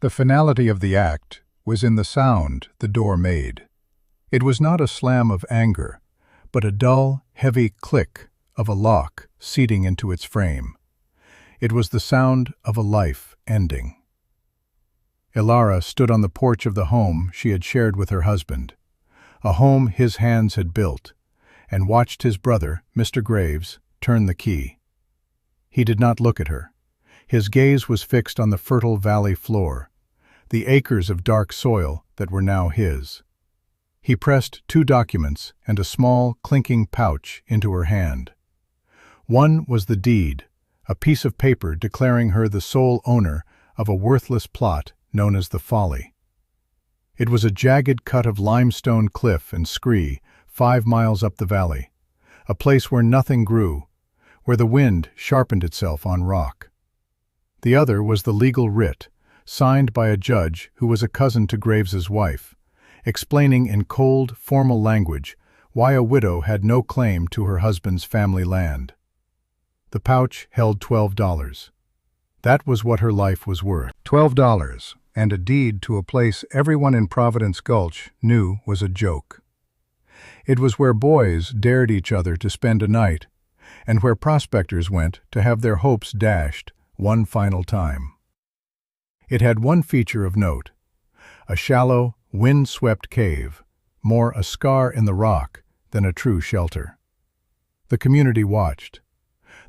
The finality of the act was in the sound the door made. It was not a slam of anger, but a dull, heavy click of a lock seating into its frame. It was the sound of a life ending. Ilara stood on the porch of the home she had shared with her husband, a home his hands had built, and watched his brother, Mr. Graves, turn the key. He did not look at her. His gaze was fixed on the fertile valley floor, the acres of dark soil that were now his. He pressed 2 documents and a small, clinking pouch into her hand. One was the deed, a piece of paper declaring her the sole owner of a worthless plot known as the Folly. It was a jagged cut of limestone cliff and scree 5 miles up the valley, a place where nothing grew, where the wind sharpened itself on rock. The other was the legal writ, signed by a judge who was a cousin to Graves's wife, explaining in cold, formal language why a widow had no claim to her husband's family land. The pouch held $12. That was what her life was worth. $12, and a deed to a place everyone in Providence Gulch knew was a joke. It was where boys dared each other to spend a night, and where prospectors went to have their hopes dashed one final time. It had one feature of note: a shallow, wind-swept cave, more a scar in the rock than a true shelter. The community watched.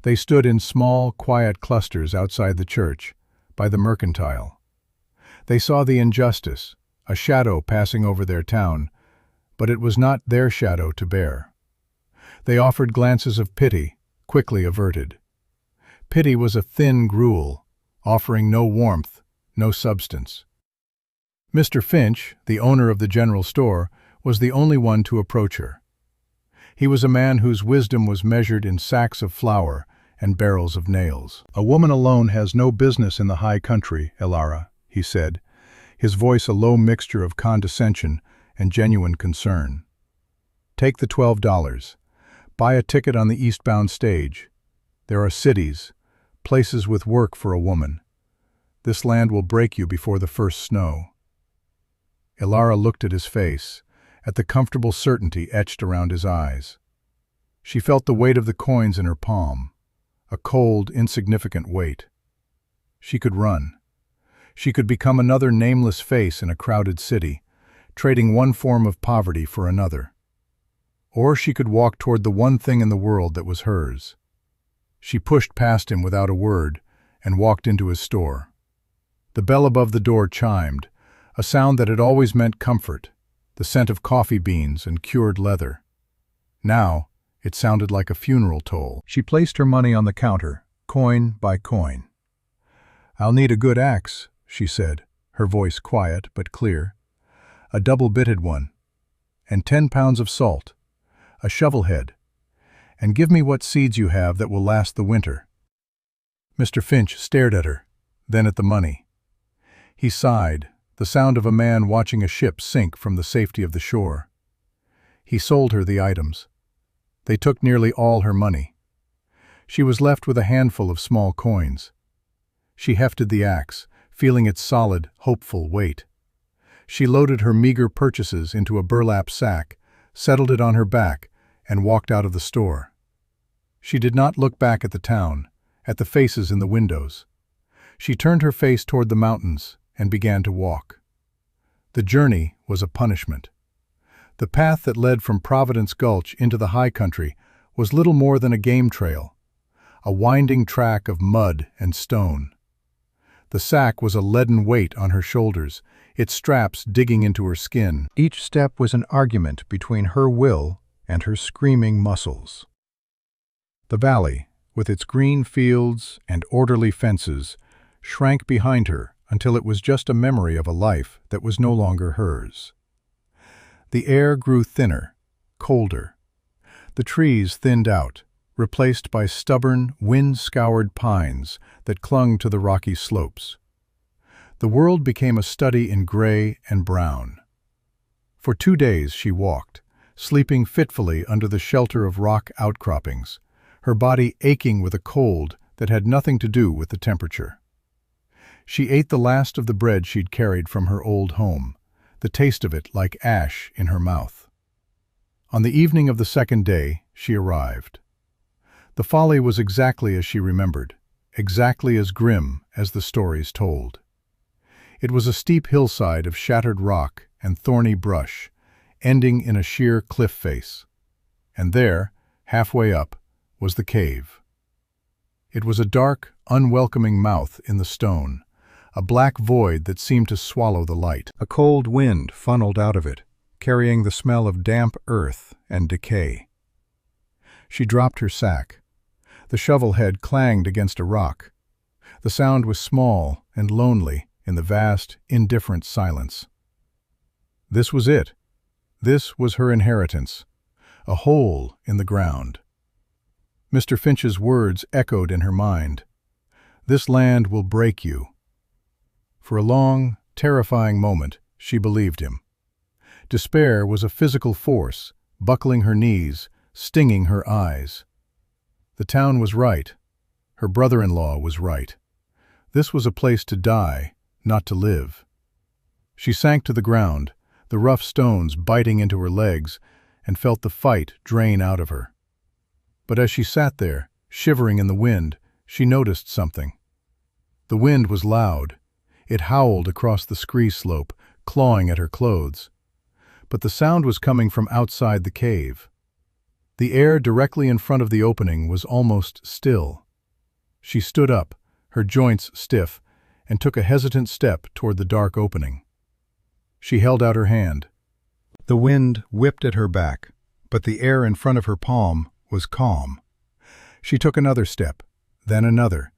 They stood in small, quiet clusters outside the church, by the mercantile. They saw the injustice, a shadow passing over their town, but it was not their shadow to bear. They offered glances of pity, quickly averted. Pity was a thin gruel, offering no warmth, no substance. Mr. Finch, the owner of the general store, was the only one to approach her. He was a man whose wisdom was measured in sacks of flour and barrels of nails. "A woman alone has no business in the high country, Ilara," he said, his voice a low mixture of condescension and genuine concern. "Take the $12. Buy a ticket on the eastbound stage. There are cities, places with work for a woman. This land will break you before the first snow." Ilara looked at his face, at the comfortable certainty etched around his eyes. She felt the weight of the coins in her palm, a cold, insignificant weight. She could run. She could become another nameless face in a crowded city, trading one form of poverty for another. Or she could walk toward the one thing in the world that was hers. She pushed past him without a word and walked into his store. The bell above the door chimed, a sound that had always meant comfort, the scent of coffee beans and cured leather. Now, it sounded like a funeral toll. She placed her money on the counter, coin by coin. "I'll need a good axe," she said, her voice quiet but clear. "A double-bitted one. And 10 pounds of salt. A shovel head. And give me what seeds you have that will last the winter." Mr. Finch stared at her, then at the money. He sighed, the sound of a man watching a ship sink from the safety of the shore. He sold her the items. They took nearly all her money. She was left with a handful of small coins. She hefted the axe, feeling its solid, hopeful weight. She loaded her meager purchases into a burlap sack, settled it on her back, and walked out of the store. She did not look back at the town, at the faces in the windows. She turned her face toward the mountains and began to walk. The journey was a punishment. The path that led from Providence Gulch into the high country was little more than a game trail, a winding track of mud and stone. The sack was a leaden weight on her shoulders, its straps digging into her skin. Each step was an argument between her will and her screaming muscles. The valley, with its green fields and orderly fences, shrank behind her until it was just a memory of a life that was no longer hers. The air grew thinner, colder. The trees thinned out, replaced by stubborn, wind-scoured pines that clung to the rocky slopes. The world became a study in gray and brown. For 2 days she walked, sleeping fitfully under the shelter of rock outcroppings, her body aching with a cold that had nothing to do with the temperature. She ate the last of the bread she'd carried from her old home, the taste of it like ash in her mouth. On the evening of the second day, she arrived. The folly was exactly as she remembered, exactly as grim as the stories told. It was a steep hillside of shattered rock and thorny brush, ending in a sheer cliff face. And there, halfway up, was the cave. It was a dark, unwelcoming mouth in the stone, a black void that seemed to swallow the light. A cold wind funneled out of it, carrying the smell of damp earth and decay. She dropped her sack. The shovel head clanged against a rock. The sound was small and lonely in the vast, indifferent silence. This was it. This was her inheritance, a hole in the ground. Mr. Finch's words echoed in her mind. This land will break you. For a long, terrifying moment, she believed him. Despair was a physical force, buckling her knees, stinging her eyes. The town was right. Her brother-in-law was right. This was a place to die, not to live. She sank to the ground, the rough stones biting into her legs, and felt the fight drain out of her. But as she sat there, shivering in the wind, she noticed something. The wind was loud. It howled across the scree slope, clawing at her clothes. But the sound was coming from outside the cave. The air directly in front of the opening was almost still. She stood up, her joints stiff, and took a hesitant step toward the dark opening. She held out her hand. The wind whipped at her back, but the air in front of her palm was calm. She took another step, then another,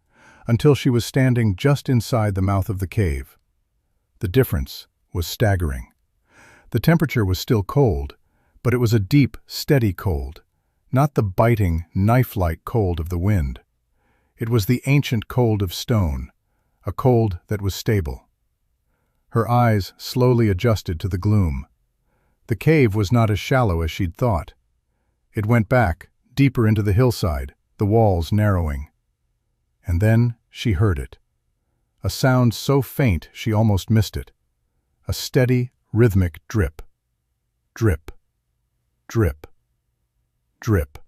until she was standing just inside the mouth of the cave. The difference was staggering. The temperature was still cold, but it was a deep, steady cold, not the biting, knife-like cold of the wind. It was the ancient cold of stone, a cold that was stable. Her eyes slowly adjusted to the gloom. The cave was not as shallow as she'd thought. It went back, deeper into the hillside, the walls narrowing. And then she heard it. A sound so faint she almost missed it. A steady, rhythmic drip. Drip. Drip. Drip.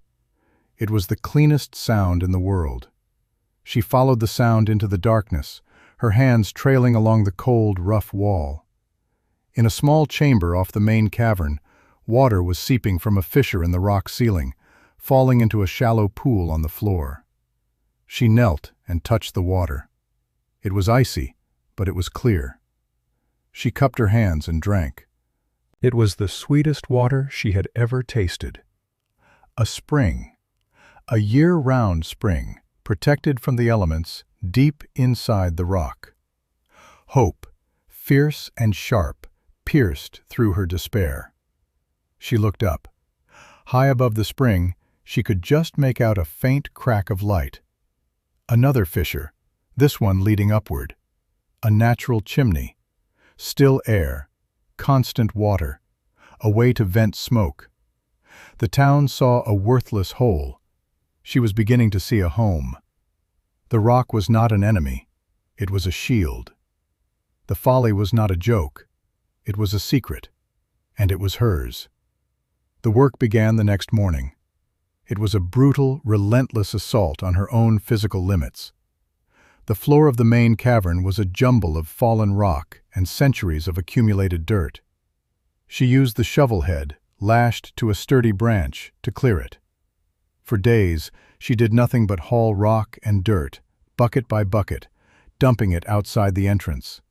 It was the cleanest sound in the world. She followed the sound into the darkness, her hands trailing along the cold, rough wall. In a small chamber off the main cavern, water was seeping from a fissure in the rock ceiling, falling into a shallow pool on the floor. She knelt and touched the water. It was icy, but it was clear. She cupped her hands and drank. It was the sweetest water she had ever tasted. A spring. A year-round spring, protected from the elements, deep inside the rock. Hope, fierce and sharp, pierced through her despair. She looked up. High above the spring, she could just make out a faint crack of light. Another fissure, this one leading upward. A natural chimney. Still air, constant water, a way to vent smoke. The town saw a worthless hole. She was beginning to see a home. The rock was not an enemy. It was a shield. The folly was not a joke. It was a secret. And it was hers. The work began the next morning. It was a brutal, relentless assault on her own physical limits. The floor of the main cavern was a jumble of fallen rock and centuries of accumulated dirt. She used the shovel head, lashed to a sturdy branch, to clear it. For days, she did nothing but haul rock and dirt, bucket by bucket, dumping it outside the entrance.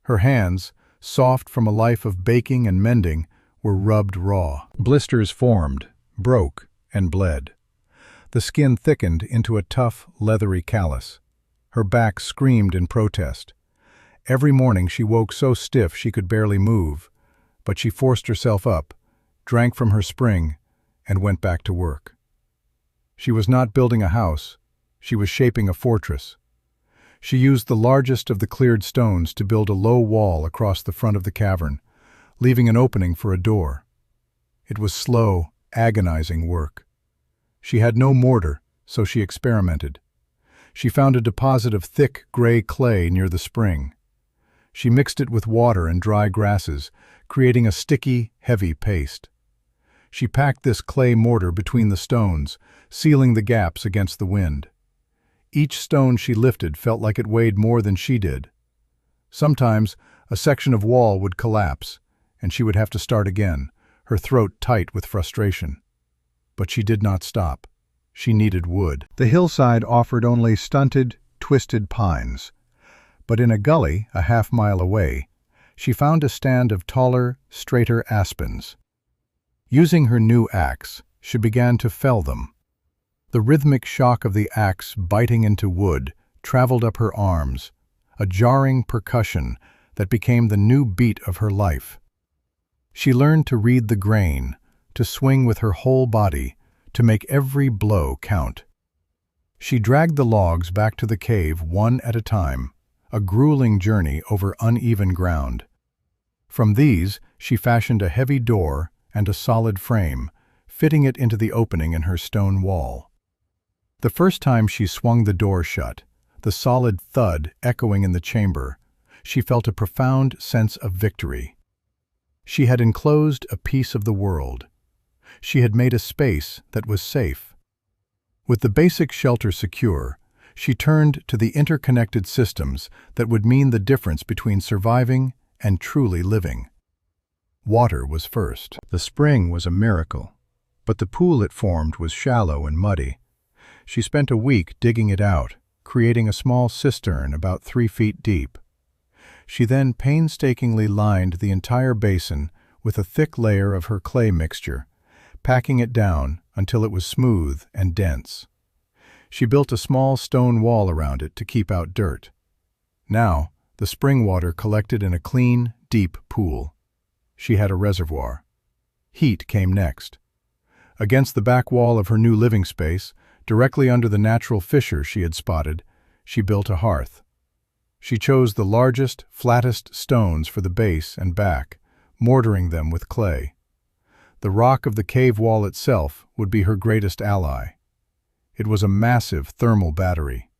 Her hands, soft from a life of baking and mending, were rubbed raw. Blisters formed, broke, and bled. The skin thickened into a tough, leathery callus. Her back screamed in protest. Every morning she woke so stiff she could barely move, but she forced herself up, drank from her spring, and went back to work. She was not building a house, she was shaping a fortress. She used the largest of the cleared stones to build a low wall across the front of the cavern, leaving an opening for a door. It was slow, agonizing work. She had no mortar, so she experimented. She found a deposit of thick, gray clay near the spring. She mixed it with water and dry grasses, creating a sticky, heavy paste. She packed this clay mortar between the stones, sealing the gaps against the wind. Each stone she lifted felt like it weighed more than she did. Sometimes a section of wall would collapse, and she would have to start again, her throat tight with frustration. But she did not stop. She needed wood. The hillside offered only stunted, twisted pines. But in a gully, a half-mile away, she found a stand of taller, straighter aspens. Using her new axe, she began to fell them. The rhythmic shock of the axe biting into wood traveled up her arms, a jarring percussion that became the new beat of her life. She learned to read the grain, to swing with her whole body, to make every blow count. She dragged the logs back to the cave one at a time, a grueling journey over uneven ground. From these, she fashioned a heavy door and a solid frame, fitting it into the opening in her stone wall. The first time she swung the door shut, the solid thud echoing in the chamber, she felt a profound sense of victory. She had enclosed a piece of the world. She had made a space that was safe. With the basic shelter secure, she turned to the interconnected systems that would mean the difference between surviving and truly living. Water was first. The spring was a miracle, but the pool it formed was shallow and muddy. She spent a week digging it out, creating a small cistern about 3 feet deep. She then painstakingly lined the entire basin with a thick layer of her clay mixture, packing it down until it was smooth and dense. She built a small stone wall around it to keep out dirt. Now, the spring water collected in a clean, deep pool. She had a reservoir. Heat came next. Against the back wall of her new living space, directly under the natural fissure she had spotted, she built a hearth. She chose the largest, flattest stones for the base and back, mortaring them with clay. The rock of the cave wall itself would be her greatest ally. It was a massive thermal battery.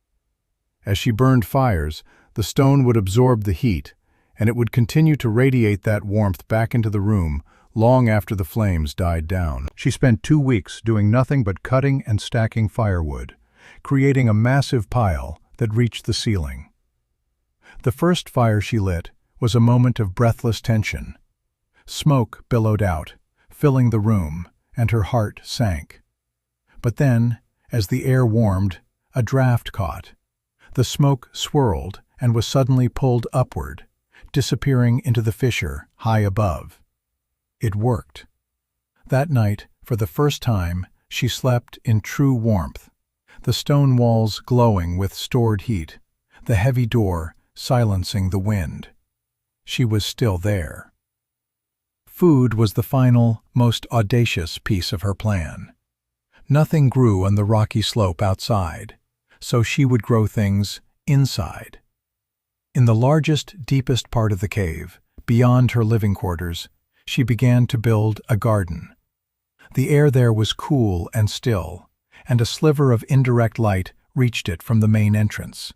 As she burned fires, the stone would absorb the heat, and it would continue to radiate that warmth back into the room long after the flames died down. She spent 2 weeks doing nothing but cutting and stacking firewood, creating a massive pile that reached the ceiling. The first fire she lit was a moment of breathless tension. Smoke billowed out, filling the room, and her heart sank. But then, as the air warmed, a draft caught. The smoke swirled and was suddenly pulled upward, disappearing into the fissure high above. It worked. That night, for the first time, she slept in true warmth, the stone walls glowing with stored heat, the heavy door silencing the wind. She was still there. Food was the final, most audacious piece of her plan. Nothing grew on the rocky slope outside, so she would grow things inside. In the largest, deepest part of the cave, beyond her living quarters, she began to build a garden. The air there was cool and still, and a sliver of indirect light reached it from the main entrance.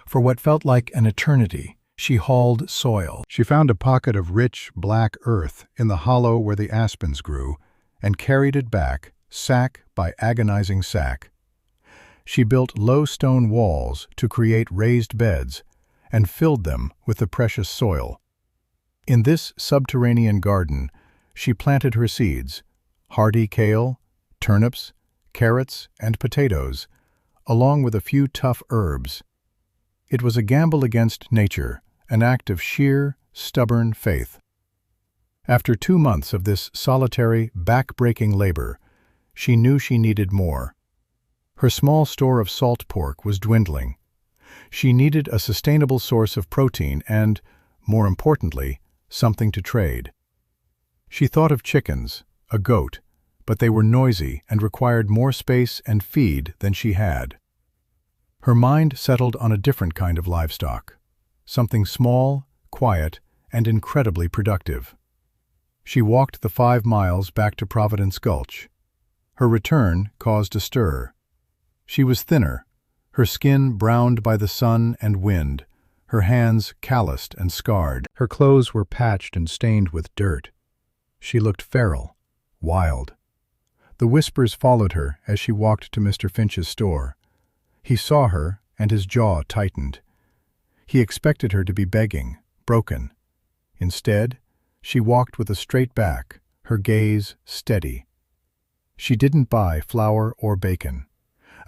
For what felt like an eternity, she hauled soil. She found a pocket of rich, black earth in the hollow where the aspens grew and carried it back, sack by agonizing sack. She built low stone walls to create raised beds and filled them with the precious soil. In this subterranean garden, she planted her seeds, hardy kale, turnips, carrots, and potatoes, along with a few tough herbs. It was a gamble against nature, an act of sheer, stubborn faith. After 2 months of this solitary, back-breaking labor, she knew she needed more. Her small store of salt pork was dwindling. She needed a sustainable source of protein and, more importantly, something to trade. She thought of chickens, a goat, but they were noisy and required more space and feed than she had. Her mind settled on a different kind of livestock, something small, quiet, and incredibly productive. She walked the 5 miles back to Providence Gulch. Her return caused a stir. She was thinner, her skin browned by the sun and wind, her hands calloused and scarred. Her clothes were patched and stained with dirt. She looked feral, wild. The whispers followed her as she walked to Mr. Finch's store. He saw her, and his jaw tightened. He expected her to be begging, broken. Instead, she walked with a straight back, her gaze steady. She didn't buy flour or bacon.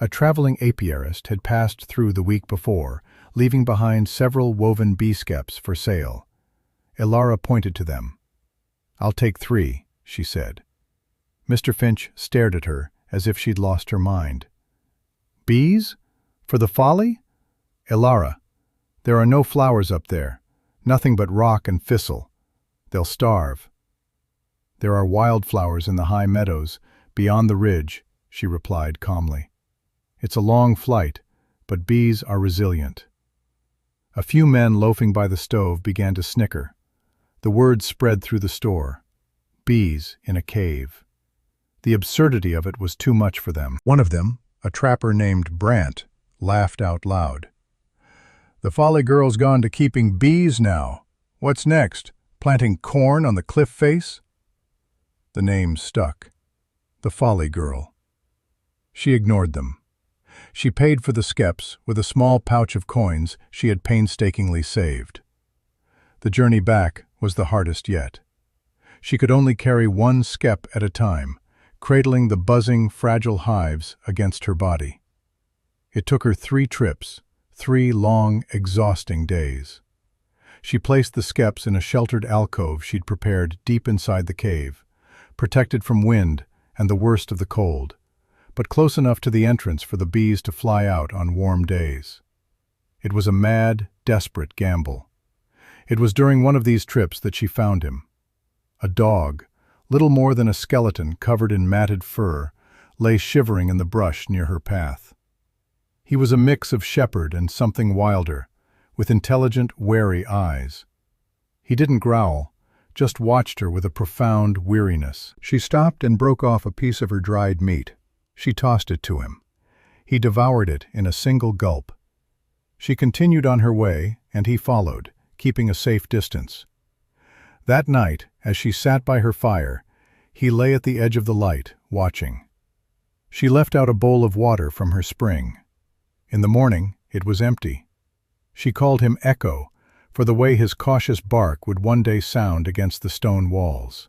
A traveling apiarist had passed through the week before, leaving behind several woven bee skeps for sale. Elara pointed to them. "I'll take 3, she said. Mr. Finch stared at her as if she'd lost her mind. "Bees? For the folly? Elara, there are no flowers up there, nothing but rock and thistle. They'll starve." "There are wildflowers in the high meadows, beyond the ridge," she replied calmly. "It's a long flight, but bees are resilient." A few men loafing by the stove began to snicker. The word spread through the store. Bees in a cave. The absurdity of it was too much for them. One of them, a trapper named Brant, laughed out loud. "The Folly Girl's gone to keeping bees now. What's next? Planting corn on the cliff face?" The name stuck. The Folly Girl. She ignored them. She paid for the skeps with a small pouch of coins she had painstakingly saved. The journey back was the hardest yet. She could only carry 1 skep at a time, cradling the buzzing, fragile hives against her body. It took her 3 trips, 3 long, exhausting days. She placed the skeps in a sheltered alcove she'd prepared deep inside the cave, protected from wind and the worst of the cold, but close enough to the entrance for the bees to fly out on warm days. It was a mad, desperate gamble. It was during one of these trips that she found him. A dog, little more than a skeleton covered in matted fur, lay shivering in the brush near her path. He was a mix of shepherd and something wilder, with intelligent, wary eyes. He didn't growl, just watched her with a profound weariness. She stopped and broke off a piece of her dried meat. She tossed it to him. He devoured it in a single gulp. She continued on her way, and he followed, keeping a safe distance. That night, as she sat by her fire, he lay at the edge of the light, watching. She left out a bowl of water from her spring. In the morning, it was empty. She called him Echo, for the way his cautious bark would one day sound against the stone walls.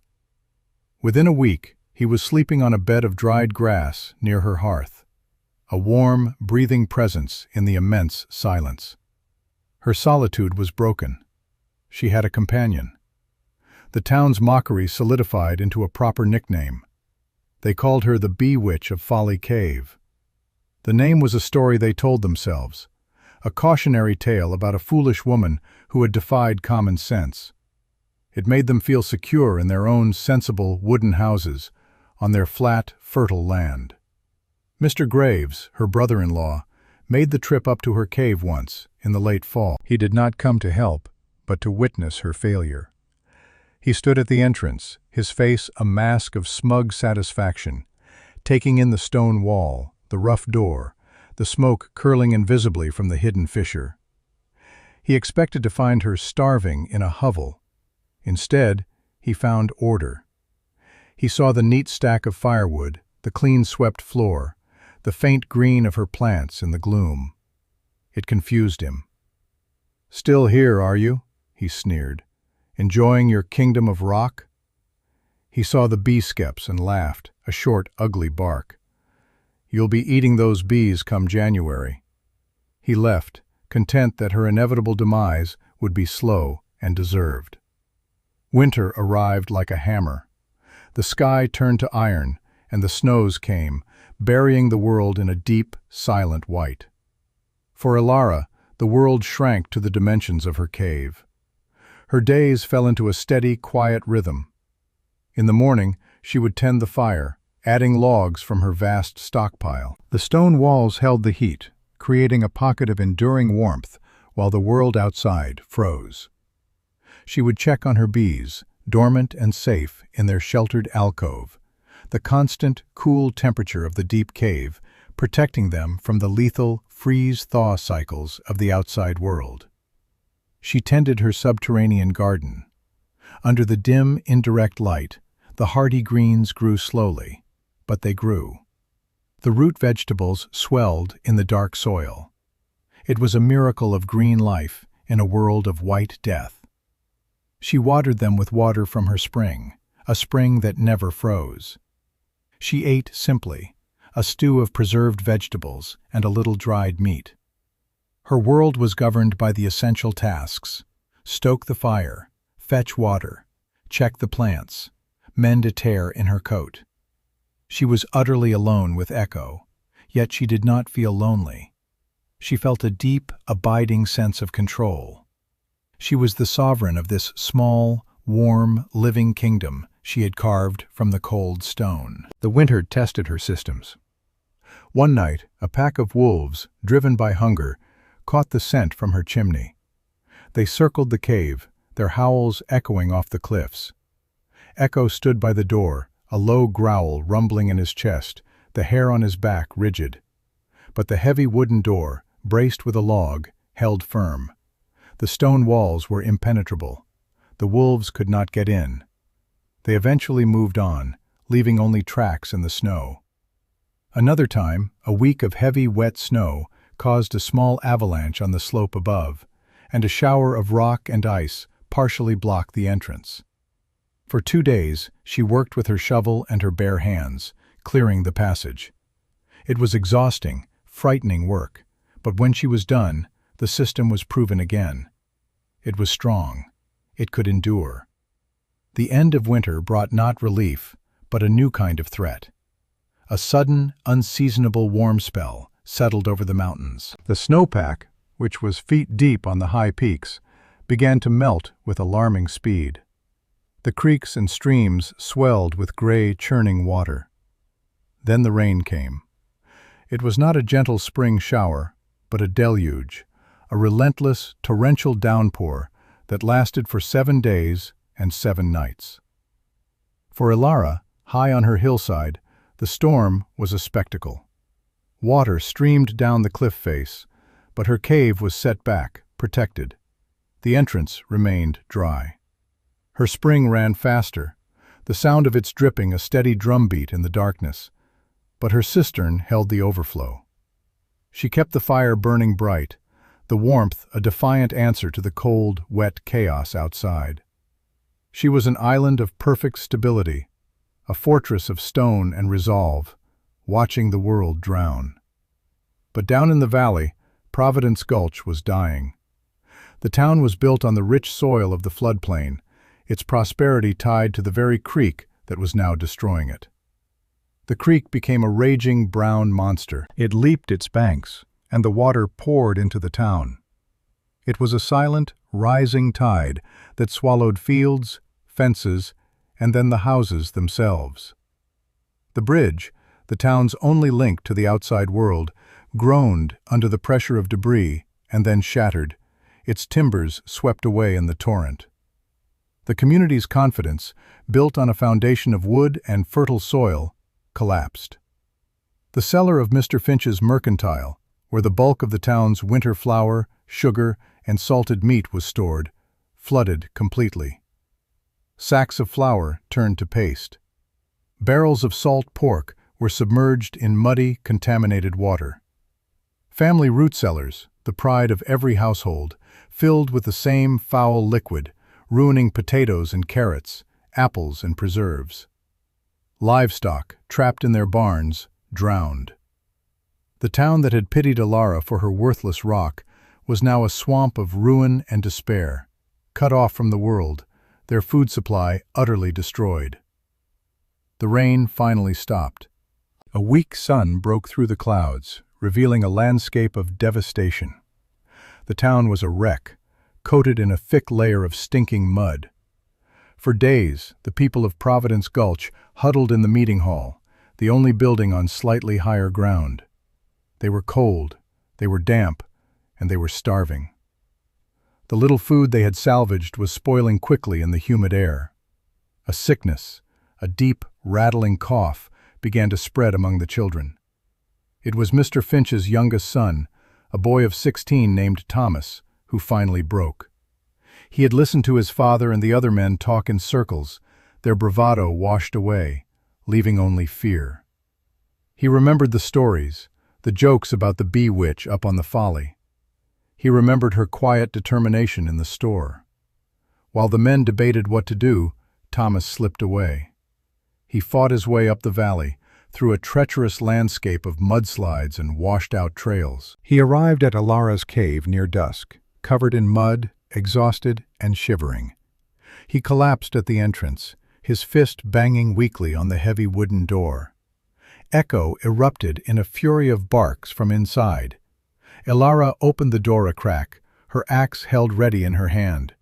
Within a week, he was sleeping on a bed of dried grass near her hearth, a warm, breathing presence in the immense silence. Her solitude was broken. She had a companion. The town's mockery solidified into a proper nickname. They called her the Bee Witch of Folly Cave. The name was a story they told themselves, a cautionary tale about a foolish woman who had defied common sense. It made them feel secure in their own sensible wooden houses, on their flat, fertile land. Mr. Graves, her brother-in-law, made the trip up to her cave once, in the late fall. He did not come to help, but to witness her failure. He stood at the entrance, his face a mask of smug satisfaction, taking in the stone wall, the rough door, the smoke curling invisibly from the hidden fissure. He expected to find her starving in a hovel. Instead, he found order. He saw the neat stack of firewood, the clean-swept floor, the faint green of her plants in the gloom. It confused him. "Still here, are you?" he sneered. "Enjoying your kingdom of rock?" He saw the bee skeps and laughed, a short, ugly bark. "You'll be eating those bees come January." He left, content that her inevitable demise would be slow and deserved. Winter arrived like a hammer. The sky turned to iron, and the snows came, burying the world in a deep, silent white. For Elara, the world shrank to the dimensions of her cave. Her days fell into a steady, quiet rhythm. In the morning, she would tend the fire, adding logs from her vast stockpile. The stone walls held the heat, creating a pocket of enduring warmth while the world outside froze. She would check on her bees, dormant and safe in their sheltered alcove. The constant, cool temperature of the deep cave protecting them from the lethal freeze-thaw cycles of the outside world. She tended her subterranean garden. Under the dim, indirect light, the hardy greens grew slowly, but they grew. The root vegetables swelled in the dark soil. It was a miracle of green life in a world of white death. She watered them with water from her spring, a spring that never froze. She ate simply, a stew of preserved vegetables and a little dried meat. Her world was governed by the essential tasks: stoke the fire, fetch water, check the plants, mend a tear in her coat. She was utterly alone with Echo, yet she did not feel lonely. She felt a deep, abiding sense of control. She was the sovereign of this small, warm, living kingdom she had carved from the cold stone. The winter tested her systems. One night, a pack of wolves, driven by hunger, caught the scent from her chimney. They circled the cave, their howls echoing off the cliffs. Echo stood by the door, a low growl rumbling in his chest, the hair on his back rigid. But the heavy wooden door, braced with a log, held firm. The stone walls were impenetrable. The wolves could not get in. They eventually moved on, leaving only tracks in the snow. Another time, a week of heavy, wet snow caused a small avalanche on the slope above, and a shower of rock and ice partially blocked the entrance. For 2 days, she worked with her shovel and her bare hands, clearing the passage. It was exhausting, frightening work, but when she was done, the system was proven again. It was strong. It could endure. The end of winter brought not relief, but a new kind of threat. A sudden, unseasonable warm spell settled over the mountains. The snowpack, which was feet deep on the high peaks, began to melt with alarming speed. The creeks and streams swelled with gray, churning water. Then the rain came. It was not a gentle spring shower, but a deluge, a relentless, torrential downpour that lasted for 7 days and 7 nights. For Ilara, high on her hillside, the storm was a spectacle. Water streamed down the cliff face, but her cave was set back, protected. The entrance remained dry. Her spring ran faster, the sound of its dripping a steady drumbeat in the darkness, but her cistern held the overflow. She kept the fire burning bright, the warmth a defiant answer to the cold, wet chaos outside. She was an island of perfect stability, a fortress of stone and resolve, watching the world drown. But down in the valley, Providence Gulch was dying. The town was built on the rich soil of the floodplain, its prosperity tied to the very creek that was now destroying it. The creek became a raging brown monster. It leaped its banks, and the water poured into the town. It was a silent, rising tide that swallowed fields, fences, and then the houses themselves. The bridge, the town's only link to the outside world, groaned under the pressure of debris and then shattered, its timbers swept away in the torrent. The community's confidence, built on a foundation of wood and fertile soil, collapsed. The cellar of Mr. Finch's mercantile, where the bulk of the town's winter flour, sugar, and salted meat was stored, flooded completely. Sacks of flour turned to paste. Barrels of salt pork were submerged in muddy, contaminated water. Family root cellars, the pride of every household, filled with the same foul liquid, ruining potatoes and carrots, apples and preserves. Livestock, trapped in their barns, drowned. The town that had pitied Ilara for her worthless rock was now a swamp of ruin and despair, cut off from the world, their food supply utterly destroyed. The rain finally stopped. A weak sun broke through the clouds, revealing a landscape of devastation. The town was a wreck, coated in a thick layer of stinking mud. For days, the people of Providence Gulch huddled in the meeting hall, the only building on slightly higher ground. They were cold, they were damp, and they were starving. The little food they had salvaged was spoiling quickly in the humid air. A sickness, a deep, rattling cough, began to spread among the children. It was Mr. Finch's youngest son, a boy of 16 named Thomas, who finally broke. He had listened to his father and the other men talk in circles, their bravado washed away, leaving only fear. He remembered the stories, the jokes about the bee witch up on the folly. He remembered her quiet determination in the store. While the men debated what to do, Thomas slipped away. He fought his way up the valley, through a treacherous landscape of mudslides and washed-out trails. He arrived at Ilara's cave near dusk, covered in mud, exhausted and shivering. He collapsed at the entrance, his fist banging weakly on the heavy wooden door. Echo erupted in a fury of barks from inside. Ilara opened the door a crack, her axe held ready in her hand.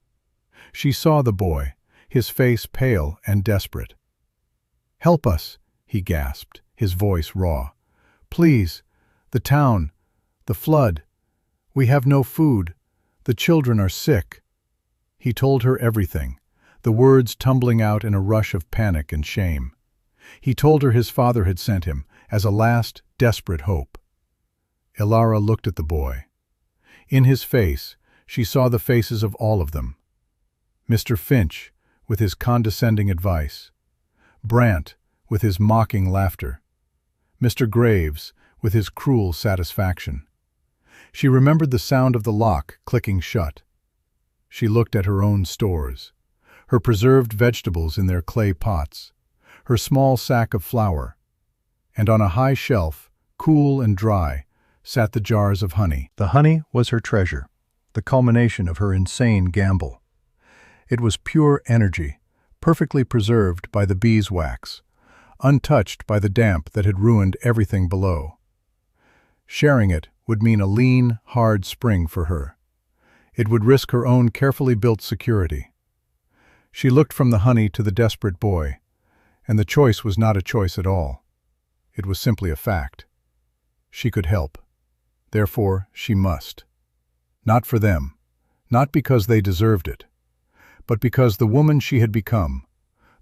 She saw the boy, his face pale and desperate. "Help us," he gasped, his voice raw. "Please, the town, the flood. We have no food. The children are sick." He told her everything, the words tumbling out in a rush of panic and shame. He told her his father had sent him, as a last, desperate hope. Ilara looked at the boy. In his face, she saw the faces of all of them. Mr. Finch, with his condescending advice. Brant, with his mocking laughter. Mr. Graves, with his cruel satisfaction. She remembered the sound of the lock clicking shut. She looked at her own stores, her preserved vegetables in their clay pots, her small sack of flour, and on a high shelf, cool and dry, sat the jars of honey. The honey was her treasure, the culmination of her insane gamble. It was pure energy, perfectly preserved by the beeswax, untouched by the damp that had ruined everything below. Sharing it would mean a lean, hard spring for her. It would risk her own carefully built security. She looked from the honey to the desperate boy, and the choice was not a choice at all. It was simply a fact. She could help. Therefore, she must. Not for them, not because they deserved it, but because the woman she had become,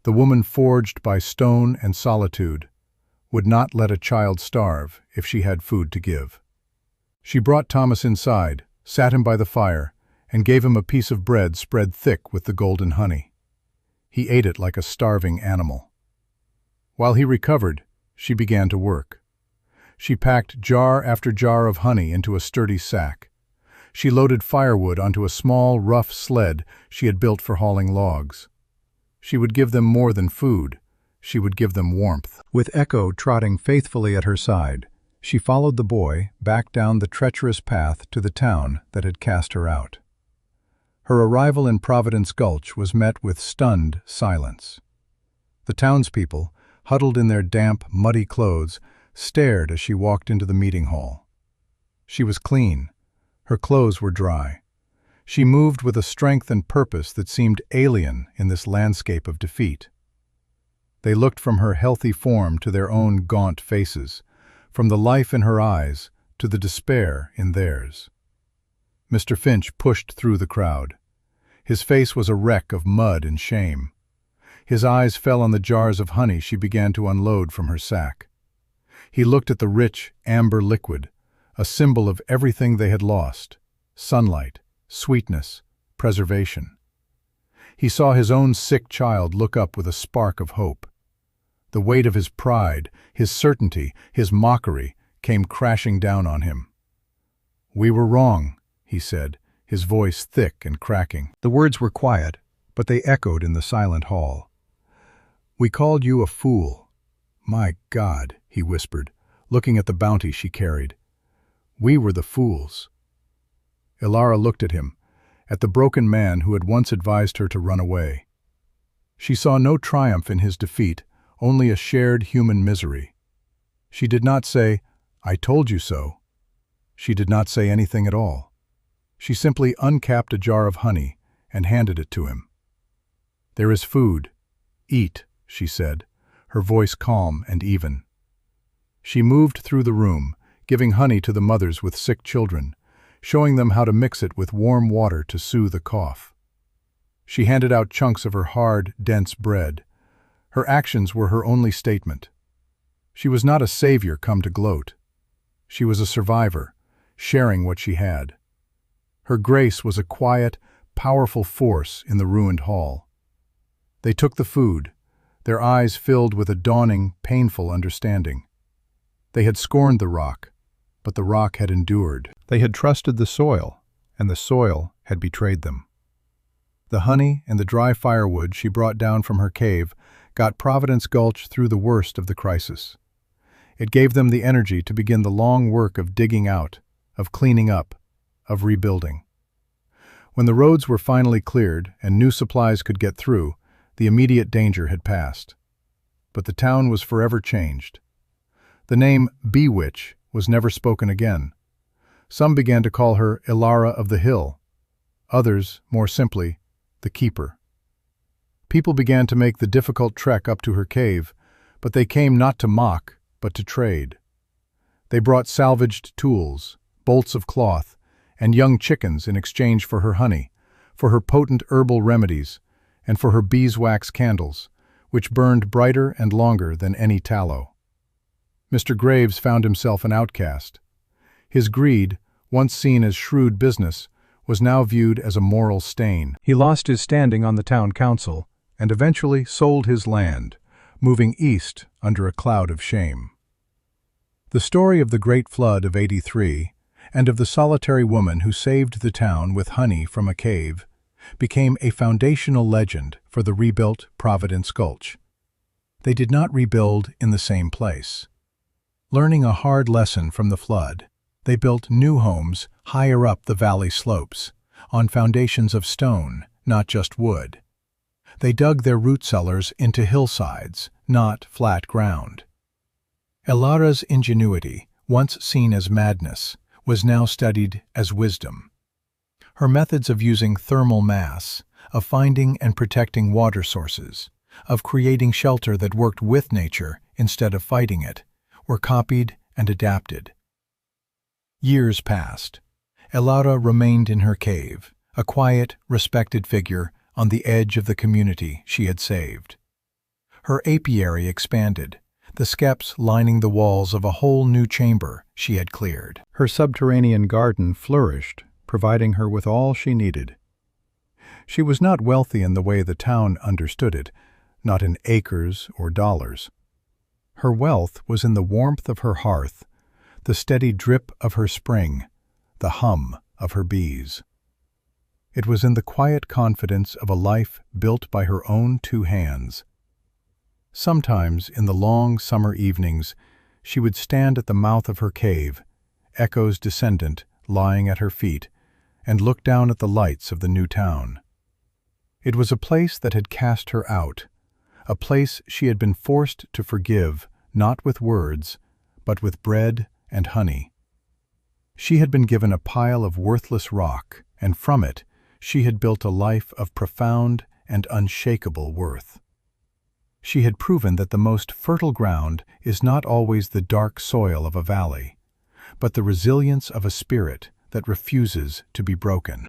the woman forged by stone and solitude, would not let a child starve if she had food to give. She brought Thomas inside, sat him by the fire, and gave him a piece of bread spread thick with the golden honey. He ate it like a starving animal. While he recovered, she began to work. She packed jar after jar of honey into a sturdy sack. She loaded firewood onto a small, rough sled she had built for hauling logs. She would give them more than food. She would give them warmth. With Echo trotting faithfully at her side, she followed the boy back down the treacherous path to the town that had cast her out. Her arrival in Providence Gulch was met with stunned silence. The townspeople, huddled in their damp, muddy clothes, stared as she walked into the meeting hall. She was clean. Her clothes were dry. She moved with a strength and purpose that seemed alien in this landscape of defeat. They looked from her healthy form to their own gaunt faces, from the life in her eyes to the despair in theirs. Mr. Finch pushed through the crowd. His face was a wreck of mud and shame. His eyes fell on the jars of honey she began to unload from her sack. He looked at the rich, amber liquid, a symbol of everything they had lost: sunlight, sweetness, preservation. He saw his own sick child look up with a spark of hope. The weight of his pride, his certainty, his mockery came crashing down on him. "We were wrong," he said, his voice thick and cracking. The words were quiet, but they echoed in the silent hall. "We called you a fool." "My God," he whispered, looking at the bounty she carried. "We were the fools." Ilara looked at him, at the broken man who had once advised her to run away. She saw no triumph in his defeat, only a shared human misery. She did not say, "I told you so." She did not say anything at all. She simply uncapped a jar of honey and handed it to him. "There is food. Eat," she said, her voice calm and even. She moved through the room, giving honey to the mothers with sick children, showing them how to mix it with warm water to soothe a cough. She handed out chunks of her hard, dense bread. Her actions were her only statement. She was not a savior come to gloat. She was a survivor, sharing what she had. Her grace was a quiet, powerful force in the ruined hall. They took the food, their eyes filled with a dawning, painful understanding. They had scorned the rock, but the rock had endured. They had trusted the soil, and the soil had betrayed them. The honey and the dry firewood she brought down from her cave got Providence Gulch through the worst of the crisis. It gave them the energy to begin the long work of digging out, of cleaning up, of rebuilding. When the roads were finally cleared and new supplies could get through, the immediate danger had passed. But the town was forever changed. The name Bee Witch was never spoken again. Some began to call her Ilara of the Hill, others, more simply, the Keeper. People began to make the difficult trek up to her cave, but they came not to mock, but to trade. They brought salvaged tools, bolts of cloth, and young chickens in exchange for her honey, for her potent herbal remedies, and for her beeswax candles, which burned brighter and longer than any tallow. Mr. Graves found himself an outcast. His greed, once seen as shrewd business, was now viewed as a moral stain. He lost his standing on the town council and eventually sold his land, moving east under a cloud of shame. The story of the Great Flood of '83 and of the solitary woman who saved the town with honey from a cave became a foundational legend for the rebuilt Providence Gulch. They did not rebuild in the same place. Learning a hard lesson from the flood, they built new homes higher up the valley slopes, on foundations of stone, not just wood. They dug their root cellars into hillsides, not flat ground. Ilara's ingenuity, once seen as madness, was now studied as wisdom. Her methods of using thermal mass, of finding and protecting water sources, of creating shelter that worked with nature instead of fighting it, were copied and adapted. Years passed. Ilara remained in her cave, a quiet, respected figure on the edge of the community she had saved. Her apiary expanded, the skeps lining the walls of a whole new chamber she had cleared. Her subterranean garden flourished, providing her with all she needed. She was not wealthy in the way the town understood it, not in acres or dollars. Her wealth was in the warmth of her hearth, the steady drip of her spring, the hum of her bees. It was in the quiet confidence of a life built by her own two hands. Sometimes, in the long summer evenings, she would stand at the mouth of her cave, Echo's descendant lying at her feet, and look down at the lights of the new town. It was a place that had cast her out, a place she had been forced to forgive, not with words, but with bread and honey. She had been given a pile of worthless rock, and from it she had built a life of profound and unshakable worth. She had proven that the most fertile ground is not always the dark soil of a valley, but the resilience of a spirit that refuses to be broken.